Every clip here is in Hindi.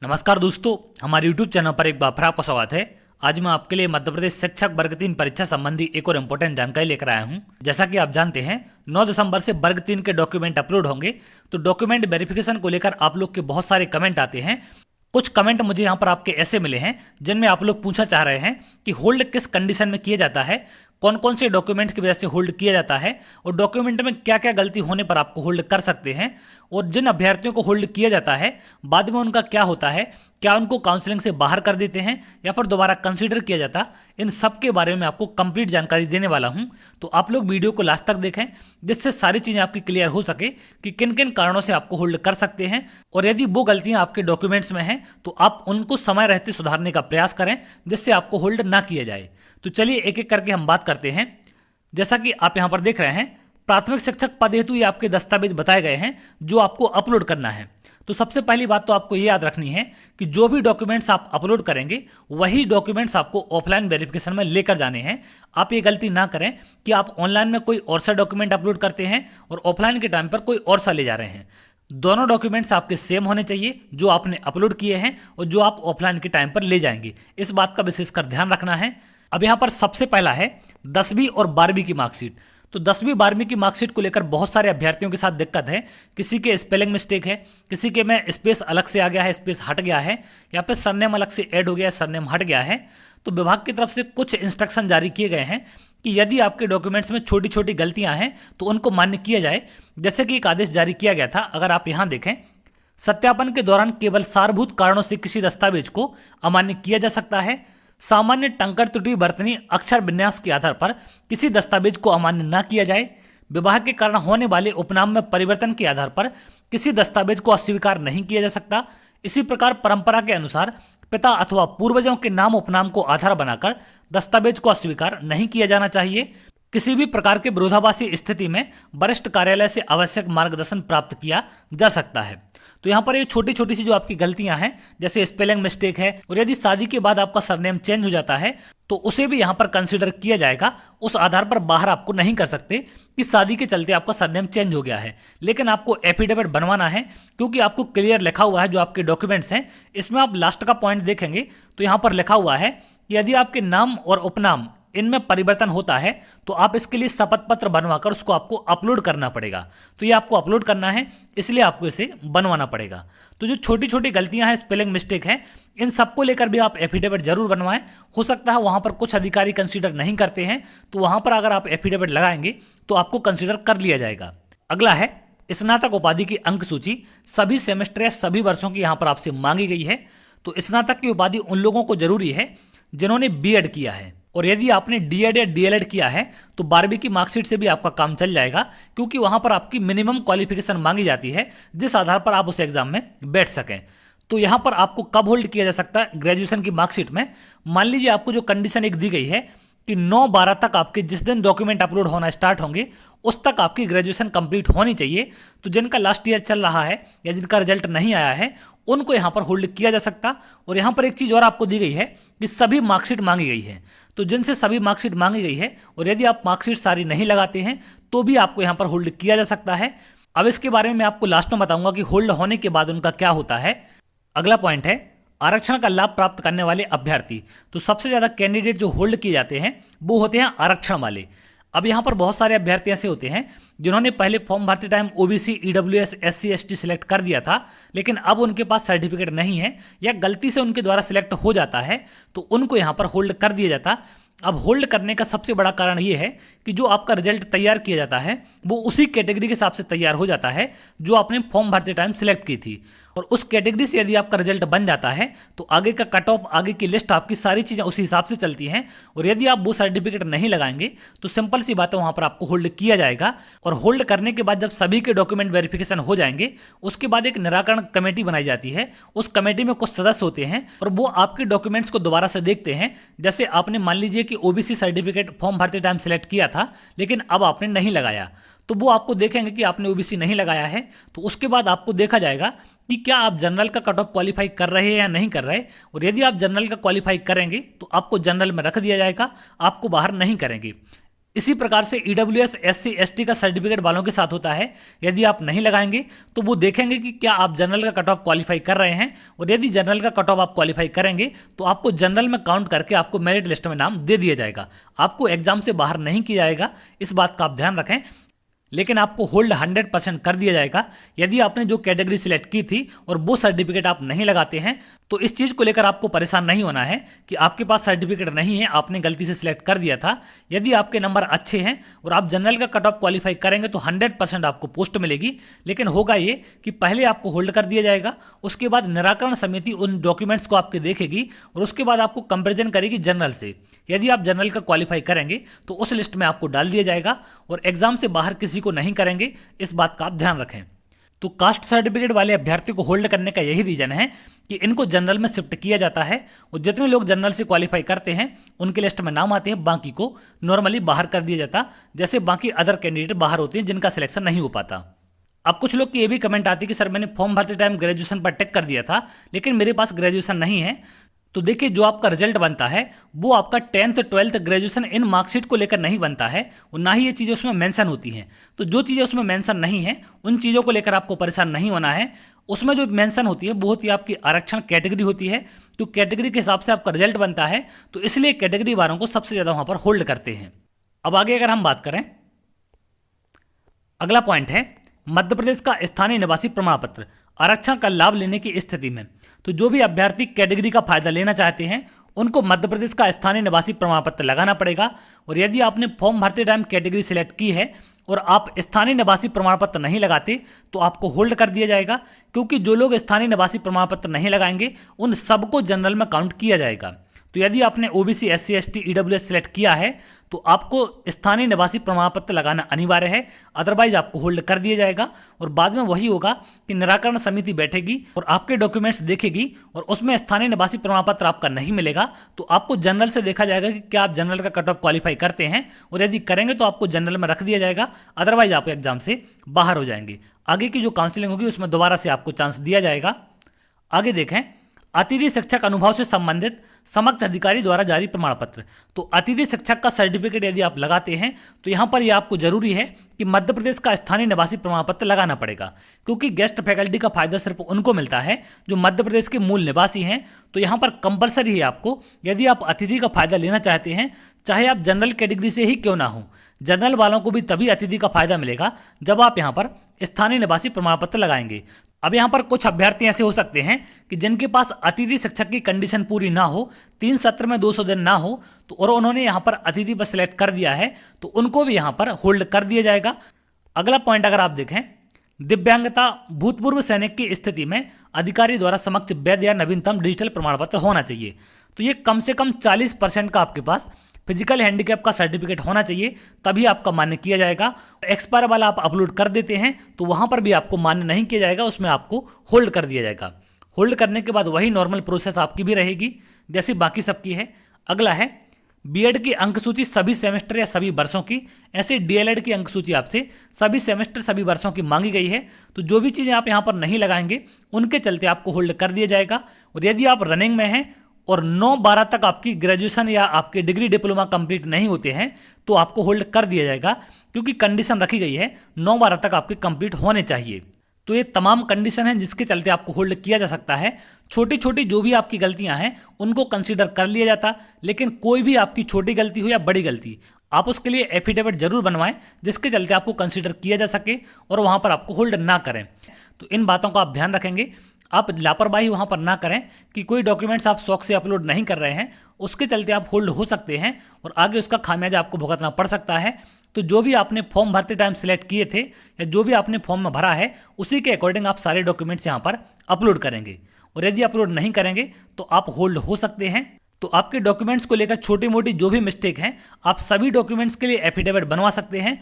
नमस्कार दोस्तों, हमारे YouTube चैनल पर एक बार फिर आपका स्वागत है। आज मैं आपके लिए मध्य प्रदेश शिक्षक वर्ग 3 परीक्षा संबंधी एक और इम्पोर्टेंट जानकारी लेकर आया हूं। जैसा कि आप जानते हैं 9 दिसंबर से वर्ग 3 के डॉक्यूमेंट अपलोड होंगे, तो डॉक्यूमेंट वेरिफिकेशन को लेकर आप लोग के बहुत सारे कमेंट आते हैं। कुछ कमेंट मुझे यहाँ पर आपके ऐसे मिले हैं जिनमें आप लोग पूछना चाह रहे हैं कि होल्ड किस कंडीशन में किया जाता है, कौन कौन से डॉक्यूमेंट्स की वजह से होल्ड किया जाता है और डॉक्यूमेंट में क्या क्या गलती होने पर आपको होल्ड कर सकते हैं, और जिन अभ्यर्थियों को होल्ड किया जाता है बाद में उनका क्या होता है, क्या उनको काउंसलिंग से बाहर कर देते हैं या फिर दोबारा कंसीडर किया जाता, इन सब के बारे में आपको कंप्लीट जानकारी देने वाला हूं। तो आप लोग वीडियो को लास्ट तक देखें जिससे सारी चीज़ें आपकी क्लियर हो सके कि किन किन कारणों से आपको होल्ड कर सकते हैं, और यदि वो गलतियां आपके डॉक्यूमेंट्स में हैं तो आप उनको समय रहते सुधारने का प्रयास करें जिससे आपको होल्ड ना किया जाए। तो चलिए एक एक करके हम बात करते हैं। जैसा कि आप यहाँ पर देख रहे हैं, प्राथमिक शिक्षक पद हेतु ये आपके दस्तावेज बताए गए हैं जो आपको अपलोड करना है। तो सबसे पहली बात तो आपको ये याद रखनी है कि जो भी डॉक्यूमेंट्स आप अपलोड करेंगे वही डॉक्यूमेंट्स आपको ऑफलाइन वेरिफिकेशन में लेकर जाने हैं। आप ये गलती ना करें कि आप ऑनलाइन में कोई और सा डॉक्यूमेंट अपलोड करते हैं और ऑफलाइन के टाइम पर कोई और सा ले जा रहे हैं। दोनों डॉक्यूमेंट्स आपके सेम होने चाहिए जो आपने अपलोड किए हैं और जो आप ऑफलाइन के टाइम पर ले जाएंगे। इस बात का विशेषकर ध्यान रखना है। अब यहाँ पर सबसे पहला है 10वीं और 12वीं की मार्कशीट। तो 10वीं 12वीं की मार्कशीट को लेकर बहुत सारे अभ्यर्थियों के साथ दिक्कत है। किसी के स्पेलिंग मिस्टेक है, किसी के में स्पेस अलग से आ गया है, स्पेस हट गया है, या फिर सरनेम अलग से ऐड हो गया है, सरनेम हट गया है। तो विभाग की तरफ से कुछ इंस्ट्रक्शन जारी किए गए हैं कि यदि आपके डॉक्यूमेंट्स में छोटी छोटी गलतियां हैं तो उनको मान्य किया जाए। जैसे कि एक आदेश जारी किया गया था, अगर आप यहाँ देखें, सत्यापन के दौरान केवल सारभूत कारणों से किसी दस्तावेज को अमान्य किया जा सकता है। सामान्य टंकर त्रुटि बरतनी अक्षर विन्यास के आधार पर किसी दस्तावेज को अमान्य न किया जाए। विवाह के कारण होने वाले उपनाम में परिवर्तन के आधार पर किसी दस्तावेज को अस्वीकार नहीं किया जा सकता। इसी प्रकार परंपरा के अनुसार पिता अथवा पूर्वजों के नाम उपनाम को आधार बनाकर दस्तावेज को अस्वीकार नहीं किया जाना चाहिए। किसी भी प्रकार के विरोधाभासी स्थिति में वरिष्ठ कार्यालय से आवश्यक मार्गदर्शन प्राप्त किया जा सकता है। तो यहाँ पर ये छोटी छोटी सी जो आपकी गलतियां हैं, जैसे स्पेलिंग मिस्टेक है, और यदि शादी के बाद आपका सरनेम चेंज हो जाता है तो उसे भी यहाँ पर कंसीडर किया जाएगा। उस आधार पर बाहर आपको नहीं कर सकते कि शादी के चलते आपका सरनेम चेंज हो गया है, लेकिन आपको एफिडेविट बनवाना है क्योंकि आपको क्लियर लिखा हुआ है जो आपके डॉक्यूमेंट्स हैं। इसमें आप लास्ट का पॉइंट देखेंगे तो यहाँ पर लिखा हुआ है कि यदि आपके नाम और उपनाम इनमें परिवर्तन होता है तो आप इसके लिए शपथ पत्र बनवाकर उसको आपको अपलोड करना पड़ेगा। तो ये आपको अपलोड करना है, इसलिए आपको इसे बनवाना पड़ेगा। तो जो छोटी छोटी गलतियां हैं, स्पेलिंग मिस्टेक है, इन सबको लेकर भी आप एफिडेविट जरूर बनवाएं। हो सकता है वहां पर कुछ अधिकारी कंसीडर नहीं करते हैं, तो वहां पर अगर आप एफिडेविट लगाएंगे तो आपको कंसीडर कर लिया जाएगा। अगला है स्नातक उपाधि की अंक सूची। सभी सेमेस्टर या सभी वर्षों की यहाँ पर आपसे मांगी गई है। तो स्नातक की उपाधि उन लोगों को जरूरी है जिन्होंने बीएड किया है, और यदि आपने डीएड या डीएलएड किया है तो 12वीं की मार्कशीट से भी आपका काम चल जाएगा, क्योंकि वहां पर आपकी मिनिमम क्वालिफिकेशन मांगी जाती है जिस आधार पर आप उस एग्जाम में बैठ सकें। तो यहां पर आपको कब होल्ड किया जा सकता है? ग्रेजुएशन की मार्कशीट में मान लीजिए आपको जो कंडीशन एक दी गई है कि 9/12 तक आपके जिस दिन डॉक्यूमेंट अपलोड होना स्टार्ट होंगे उस तक आपकी ग्रेजुएशन कंप्लीट होनी चाहिए। तो जिनका लास्ट ईयर चल रहा है या जिनका रिजल्ट नहीं आया है उनको यहाँ पर होल्ड किया जा सकता। और यहाँ पर एक चीज़ और आपको दी गई है कि सभी मार्कशीट मांगी गई है। तो जिनसे सभी मार्कशीट मांगी गई है और यदि आप मार्कशीट सारी नहीं लगाते हैं तो भी आपको यहाँ पर होल्ड किया जा सकता है। अब इसके बारे में मैं आपको लास्ट में बताऊंगा कि होल्ड होने के बाद उनका क्या होता है। अगला पॉइंट है आरक्षण का लाभ प्राप्त करने वाले अभ्यर्थी। तो सबसे ज्यादा कैंडिडेट जो होल्ड किए जाते हैं वो होते हैं आरक्षण वाले। अब यहाँ पर बहुत सारे अभ्यर्थी ऐसे होते हैं जिन्होंने पहले फॉर्म भरते time OBC, EWS, SC, ST select कर दिया था, लेकिन अब उनके पास सर्टिफिकेट नहीं है या गलती से उनके द्वारा सिलेक्ट हो जाता है तो उनको यहाँ पर होल्ड कर दिया जाता। अब होल्ड करने का सबसे बड़ा कारण ये है कि जो आपका रिजल्ट तैयार किया जाता है वो उसी कैटेगरी के हिसाब से तैयार हो जाता है जो आपने फॉर्म भरते टाइम सिलेक्ट की थी, और उस कैटेगरी से यदि आपका रिजल्ट बन जाता है तो आगे का कट ऑफ, आगे की लिस्ट, आपकी सारी चीज़ें उसी हिसाब से चलती हैं। और यदि आप वो सर्टिफिकेट नहीं लगाएंगे तो सिंपल सी बात है वहाँ पर आपको होल्ड किया जाएगा। और होल्ड करने के बाद जब सभी के डॉक्यूमेंट वेरिफिकेशन हो जाएंगे उसके बाद एक निराकरण कमेटी बनाई जाती है। उस कमेटी में कुछ सदस्य होते हैं और वो आपके डॉक्यूमेंट्स को दोबारा से देखते हैं। जैसे आपने मान लीजिए कि ओबीसी सर्टिफिकेट फॉर्म भरते टाइम सिलेक्ट किया था लेकिन अब आपने नहीं लगाया, तो वो आपको देखेंगे कि आपने ओबीसी नहीं लगाया है, तो उसके बाद आपको देखा जाएगा कि क्या आप जनरल का कट ऑफ क्वालिफाई कर रहे हैं या नहीं कर रहे। और यदि आप जनरल का क्वालिफाई करेंगे तो आपको जनरल में रख दिया जाएगा, आपको बाहर नहीं करेंगे। इसी प्रकार से ईडब्ल्यूएस SC ST का सर्टिफिकेट वालों के साथ होता है। यदि आप नहीं लगाएंगे तो वो देखेंगे कि क्या आप जनरल का कट ऑफ क्वालिफाई कर रहे हैं, और यदि जनरल का कट ऑफ आप क्वालिफाई करेंगे तो आपको जनरल में काउंट करके आपको मेरिट लिस्ट में नाम दे दिया जाएगा। आपको एग्जाम से बाहर नहीं किया जाएगा, इस बात का आप ध्यान रखें। लेकिन आपको होल्ड 100% कर दिया जाएगा यदि आपने जो कैटेगरी सिलेक्ट की थी और वो सर्टिफिकेट आप नहीं लगाते हैं। तो इस चीज़ को लेकर आपको परेशान नहीं होना है कि आपके पास सर्टिफिकेट नहीं है, आपने गलती से सिलेक्ट कर दिया था। यदि आपके नंबर अच्छे हैं और आप जनरल का कट ऑफ क्वालिफाई करेंगे तो 100% आपको पोस्ट मिलेगी। लेकिन होगा ये कि पहले आपको होल्ड कर दिया जाएगा, उसके बाद निराकरण समिति उन डॉक्यूमेंट्स को आपके देखेगी और उसके बाद आपको कंपेरिजन करेगी जनरल से। यदि आप जनरल का क्वालिफाई करेंगे तो उस लिस्ट में आपको डाल दिया जाएगा और एग्जाम से बाहर किसी को नहीं करेंगे, इस बात का आप ध्यान रखें। तो कास्ट सर्टिफिकेट वाले अभ्यर्थियों को होल्ड करने का यही रीजन है कि इनको जनरल में शिफ्ट किया जाता है और जितने लोग जनरल से क्वालिफाई करते हैं उनके लिस्ट में नाम आते हैं, बाकी को नॉर्मली बाहर कर दिया जाता, जैसे बाकी अदर कैंडिडेट बाहर होते हैं जिनका सिलेक्शन नहीं हो पाता। अब कुछ लोग की ये भी कमेंट आती है कि सर मैंने फॉर्म भरते टाइम ग्रेजुएशन पर टिक कर दिया था लेकिन मेरे पास ग्रेजुएशन नहीं है। तो देखिए, जो आपका रिजल्ट बनता है वो आपका 10th 12th graduation in marksheet को लेकर नहीं बनता है और ना ही ये चीज़ें उसमें मेंशन होती हैं। तो जो चीज़ें उसमें मेंशन नहीं है उन चीज़ों को लेकर आपको परेशान नहीं होना है। उसमें जो मेंशन होती है वो होती है आपकी आरक्षण कैटेगरी होती है, तो कैटेगरी के हिसाब से आपका रिजल्ट बनता है, तो इसलिए कैटेगरी वालों को सबसे ज़्यादा वहाँ पर होल्ड करते हैं। अब आगे अगर हम बात करें, अगला पॉइंट है मध्य प्रदेश का स्थानीय निवासी प्रमाण पत्र आरक्षण का लाभ लेने की स्थिति में। तो जो भी अभ्यर्थी कैटेगरी का फायदा लेना चाहते हैं उनको मध्य प्रदेश का स्थानीय निवासी प्रमाण पत्र लगाना पड़ेगा। और यदि आपने फॉर्म भरते टाइम कैटेगरी सिलेक्ट की है और आप स्थानीय निवासी प्रमाण पत्र नहीं लगाते तो आपको होल्ड कर दिया जाएगा, क्योंकि जो लोग स्थानीय निवासी प्रमाण पत्र नहीं लगाएंगे उन सबको जनरल में काउंट किया जाएगा। तो यदि आपने OBC SC ST EWS select किया है तो आपको स्थानीय निवासी प्रमाण पत्र लगाना अनिवार्य है, अदरवाइज आपको होल्ड कर दिया जाएगा। और बाद में वही होगा कि निराकरण समिति बैठेगी और आपके डॉक्यूमेंट्स देखेगी और उसमें स्थानीय निवासी प्रमाण पत्र आपका नहीं मिलेगा तो आपको जनरल से देखा जाएगा कि क्या आप जनरल का कट ऑफ क्वालिफाई करते हैं, और यदि करेंगे तो आपको जनरल में रख दिया जाएगा, अदरवाइज आप एग्जाम से बाहर हो जाएंगे। आगे की जो काउंसलिंग होगी उसमें दोबारा से आपको चांस दिया जाएगा। आगे देखें, अतिथि शिक्षक अनुभव से संबंधित समक्ष अधिकारी द्वारा जारी प्रमाण पत्र। तो अतिथि शिक्षक का सर्टिफिकेट यदि आप लगाते हैं तो यहाँ पर यह आपको जरूरी है कि मध्य प्रदेश का स्थानीय निवासी प्रमाण पत्र लगाना पड़ेगा, क्योंकि गेस्ट फैकल्टी का फायदा सिर्फ उनको मिलता है जो मध्य प्रदेश के मूल निवासी हैं। तो यहाँ पर कंपलसरी है आपको, यदि आप अतिथि का फायदा लेना चाहते हैं, चाहे आप जनरल कैटेगरी से ही क्यों ना हो, जनरल वालों को भी तभी अतिथि का फायदा मिलेगा जब आप यहाँ पर स्थानीय निवासी प्रमाण पत्र लगाएंगे। अब यहाँ पर कुछ अभ्यर्थी ऐसे हो सकते हैं कि जिनके पास अतिथि शिक्षक की कंडीशन पूरी ना हो, 3 सत्र में 200 दिन ना हो, तो और उन्होंने यहाँ पर अतिथि पर सिलेक्ट कर दिया है तो उनको भी यहाँ पर होल्ड कर दिया जाएगा। अगला पॉइंट अगर आप देखें, दिव्यांगता भूतपूर्व सैनिक की स्थिति में अधिकारी द्वारा समक्ष वैध या नवीनतम डिजिटल प्रमाण पत्र होना चाहिए। तो ये कम से कम 40% का आपके पास फिजिकल हैंडीकैप का सर्टिफिकेट होना चाहिए, तभी आपका मान्य किया जाएगा। एक्सपायर वाला आप अपलोड कर देते हैं तो वहां पर भी आपको मान्य नहीं किया जाएगा, उसमें आपको होल्ड कर दिया जाएगा। होल्ड करने के बाद वही नॉर्मल प्रोसेस आपकी भी रहेगी जैसी बाकी सबकी है। अगला है बीएड की अंक सूची सभी सेमेस्टर या सभी वर्षों की, ऐसे डीएलएड की अंक सूची आपसे सभी सेमेस्टर सभी वर्षों की मांगी गई है। तो जो भी चीज़ें आप यहाँ पर नहीं लगाएंगे उनके चलते आपको होल्ड कर दिया जाएगा। और यदि आप रनिंग में हैं और 9-12 तक आपकी ग्रेजुएशन या आपके डिग्री डिप्लोमा कंप्लीट नहीं होते हैं तो आपको होल्ड कर दिया जाएगा, क्योंकि कंडीशन रखी गई है 9-12 तक आपके कंप्लीट होने चाहिए। तो ये तमाम कंडीशन है जिसके चलते आपको होल्ड किया जा सकता है। छोटी छोटी जो भी आपकी गलतियां हैं उनको कंसीडर कर लिया जाता, लेकिन कोई भी आपकी छोटी गलती हो या बड़ी गलती, आप उसके लिए एफिडेविट जरूर बनवाएं जिसके चलते आपको कंसीडर किया जा सके और वहां पर आपको होल्ड ना करें। तो इन बातों का आप ध्यान रखेंगे, आप लापरवाही वहां पर ना करें कि कोई डॉक्यूमेंट्स आप शौक से अपलोड नहीं कर रहे हैं, उसके चलते आप होल्ड हो सकते हैं और आगे उसका खामियाजा आपको भुगतना पड़ सकता है। तो जो भी आपने फॉर्म भरते टाइम सिलेक्ट किए थे या जो भी आपने फॉर्म में भरा है उसी के अकॉर्डिंग आप सारे डॉक्यूमेंट्स यहाँ पर अपलोड करेंगे, और यदि अपलोड नहीं करेंगे तो आप होल्ड हो सकते हैं। तो आपके डॉक्यूमेंट्स को लेकर छोटी मोटी जो भी मिस्टेक हैं आप सभी डॉक्यूमेंट्स के लिए एफिडेविट बनवा सकते हैं,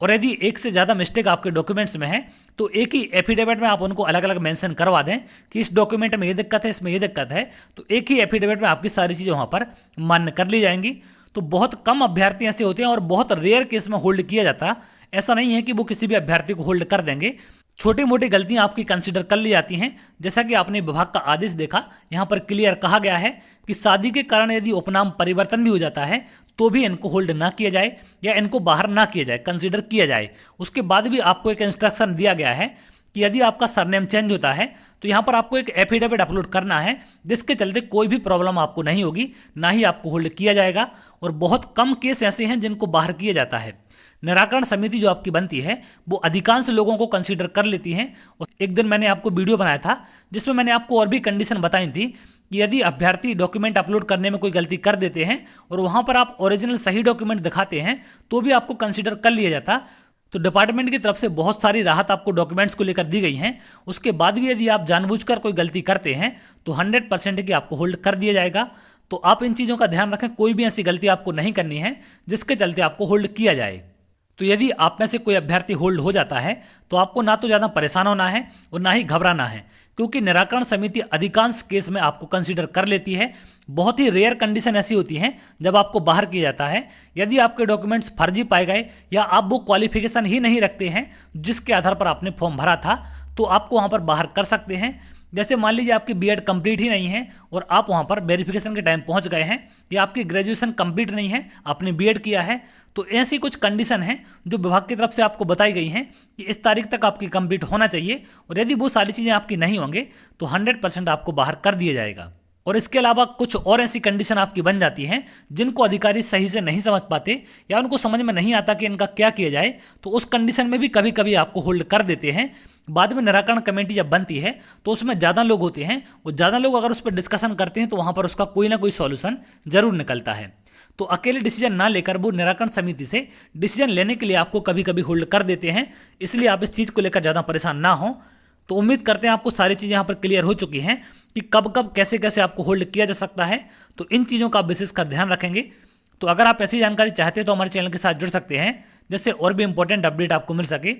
और यदि एक से ज़्यादा मिस्टेक आपके डॉक्यूमेंट्स में है तो एक ही एफिडेविट में आप उनको अलग अलग मेंशन करवा दें कि इस डॉक्यूमेंट में ये दिक्कत है, इसमें ये दिक्कत है, तो एक ही एफिडेविट में आपकी सारी चीज़ें वहाँ पर मान्य कर ली जाएंगी। तो बहुत कम अभ्यर्थी ऐसे होते हैं और बहुत रेयर केस में होल्ड किया जाता, ऐसा नहीं है कि वो किसी भी अभ्यर्थी को होल्ड कर देंगे। छोटी मोटी गलतियां आपकी कंसीडर कर ली जाती हैं। जैसा कि आपने विभाग का आदेश देखा, यहाँ पर क्लियर कहा गया है कि शादी के कारण यदि उपनाम परिवर्तन भी हो जाता है तो भी इनको होल्ड ना किया जाए या इनको बाहर ना किया जाए, कंसीडर किया जाए। उसके बाद भी आपको एक इंस्ट्रक्शन दिया गया है कि यदि आपका सरनेम चेंज होता है तो यहाँ पर आपको एक एफिडेविट अपलोड करना है, जिसके चलते कोई भी प्रॉब्लम आपको नहीं होगी, ना ही आपको होल्ड किया जाएगा। और बहुत कम केस ऐसे हैं जिनको बाहर किया जाता है। निराकरण समिति जो आपकी बनती है वो अधिकांश लोगों को कंसीडर कर लेती हैं। और एक दिन मैंने आपको वीडियो बनाया था जिसमें मैंने आपको और भी कंडीशन बताई थी कि यदि अभ्यर्थी डॉक्यूमेंट अपलोड करने में कोई गलती कर देते हैं और वहां पर आप ओरिजिनल सही डॉक्यूमेंट दिखाते हैं तो भी आपको कंसीडर कर लिया जाता। तो डिपार्टमेंट की तरफ से बहुत सारी राहत आपको डॉक्यूमेंट्स को लेकर दी गई हैं। उसके बाद भी यदि आप जानबूझकर कोई गलती करते हैं तो 100% की आपको होल्ड कर दिया जाएगा। तो आप इन चीज़ों का ध्यान रखें, कोई भी ऐसी गलती आपको नहीं करनी है जिसके चलते आपको होल्ड किया जाए। तो यदि आप में से कोई अभ्यर्थी होल्ड हो जाता है तो आपको ना तो ज़्यादा परेशान होना है और ना ही घबराना है, क्योंकि निराकरण समिति अधिकांश केस में आपको कंसीडर कर लेती है। बहुत ही रेयर कंडीशन ऐसी होती हैं जब आपको बाहर किया जाता है। यदि आपके डॉक्यूमेंट्स फर्जी पाए गए या आप वो क्वालिफिकेशन ही नहीं रखते हैं जिसके आधार पर आपने फॉर्म भरा था, तो आपको वहाँ पर बाहर कर सकते हैं। जैसे मान लीजिए आपकी बीएड कंप्लीट ही नहीं है और आप वहाँ पर वेरिफिकेशन के टाइम पहुँच गए हैं, या आपकी ग्रेजुएशन कंप्लीट नहीं है, आपने बीएड किया है, तो ऐसी कुछ कंडीशन हैं जो विभाग की तरफ से आपको बताई गई हैं कि इस तारीख तक आपकी कंप्लीट होना चाहिए। और यदि वो सारी चीज़ें आपकी नहीं होंगे तो 100% आपको बाहर कर दिया जाएगा। और इसके अलावा कुछ और ऐसी कंडीशन आपकी बन जाती हैं जिनको अधिकारी सही से नहीं समझ पाते या उनको समझ में नहीं आता कि इनका क्या किया जाए, तो उस कंडीशन में भी कभी कभी आपको होल्ड कर देते हैं। बाद में निराकरण कमेटी जब बनती है तो उसमें ज़्यादा लोग होते हैं, वो ज़्यादा लोग अगर उस पर डिस्कशन करते हैं तो वहाँ पर उसका कोई ना कोई सॉल्यूशन जरूर निकलता है। तो अकेले डिसीजन ना लेकर वो निराकरण समिति से डिसीजन लेने के लिए आपको कभी कभी होल्ड कर देते हैं। इसलिए आप इस चीज़ को लेकर ज़्यादा परेशान ना हो। तो उम्मीद करते हैं आपको सारी चीज़ें यहाँ पर क्लियर हो चुकी हैं कि कब कब कैसे कैसे आपको होल्ड किया जा सकता है। तो इन चीज़ों का आप विशेष कर ध्यान रखेंगे। तो अगर आप ऐसी जानकारी चाहते हैं तो हमारे चैनल के साथ जुड़ सकते हैं, जिससे और भी इंपॉर्टेंट अपडेट आपको मिल सके।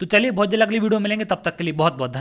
तो चलिए बहुत जल्द अगली वीडियो मिलेंगे, तब तक के लिए बहुत बहुत धन्यवाद।